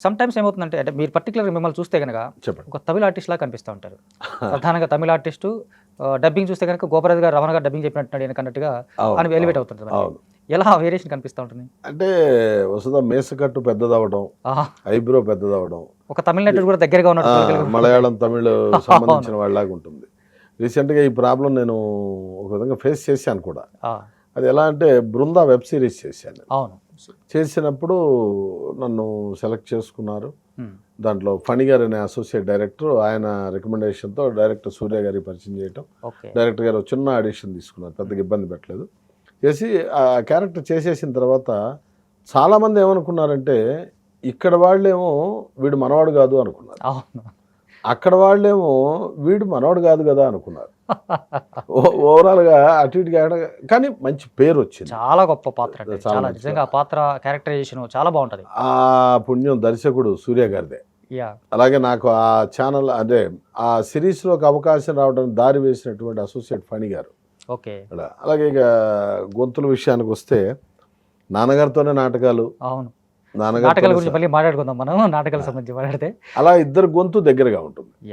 Some times ఏమవుతుందంటే అంటే మీరు పర్టికులర్‌గా మిమ్మల్ని చూస్తే గనక చెప్పండి. ఒక తమిళ్ ఆర్టిస్ట్‌లా కనిపిస్తా ఉంటారు. ప్రధానంగా తమిళ్ ఆర్టిస్టు డబ్బింగ్ చూస్తే గనక గోపరాజు గారు, రమణ గారు డబ్బింగ్ చెప్పినట్టున్నాడు ఈయనకన్నట్టుగా అవును. ఆయన ఎలివేట్ అవును. అవుతుంటది మనకి. అవును. ఎలా ఆ వేరియేషన్ కనిపిస్తా ఉంటుంది? అంటే వసుధ మీసకట్టు పెద్దదవ్వడం, ఆహా! ఐబ్రో పెద్దదవ్వడం, ఒక తమిళ్ నటుడు కూడా దగ్గరగా ఉన్నట్టు పోలికలు కూడా ఉంటాయి. మలయాళం, తమిళ్ అవును. సంబంధించిన వాళ్ళలాగా ఉంటుంది. రీసెంట్‌గా ఈ ప్రాబ్లమ్ నేను ఒక విధంగా ఫేస్ చేశాను కూడా. ఆ! అది ఎలా అంటే 'బృందా' వెబ్ సిరీస్ చేశాను. అవును. చేసినప్పుడు నన్ను సెలెక్ట్ చేసుకున్నారు. హ్మ్. దాంట్లో ఫణి గారు అనే అసోసియేట్ డైరెక్టర్, ఆయన రికమెండేషన్‌తో డైరెక్టర్ సూర్య గారికి పరిచయం చేయటం. ఓకే. డైరెక్టర్ గారు ఒక చిన్న ఆడిషన్ తీసుకున్నారు. పెద్దగా ఇబ్బంది పెట్టలేదు. చేసి ఆ క్యారెక్టర్ చేసేసిన తర్వాత చాలామంది ఏమనుకున్నారంటే, ఇక్కడ వాళ్ళేమో వీడు మనవాడు కాదు అనుకున్నారు. అవును. అక్కడ వాళ్ళేమో వీడు మనవాడు కాదు కదా అనుకున్నారు. ఓవరాల్‌గా అటు ఇటుగా కానీ మంచి పేరు వచ్చింది. చాలా గొప్ప పాత్ర అండి. చాలా చాలా మంచి నిజంగా ఆ పాత్ర క్యారెక్టరైజేషన్ చాలా బావుంటది. ఆ పుణ్యం దర్శకుడు సూర్య గారిదే. యాహ్! అలాగే నాకు ఆ ఛానల్ అదే ఆ సిరీస్‌లోకి అవకాశం రావడానికి దారి వేసినటువంటి అసోసియేట్ ఫణి గారు. ఓకే. అలాగే ఇక గొంతుల విషయానికి వస్తే నాన్నగారితోనే నాటకాలు, అవును. నాటకాల నాన్నగారితోనే గురించి మళ్ళీ మాట్లాడుకుందాం మనం. నాటకాలకు సంబంధించి మాట్లాడితే. అలా ఇద్దరు గొంతు దగ్గరగా ఉంటుంది.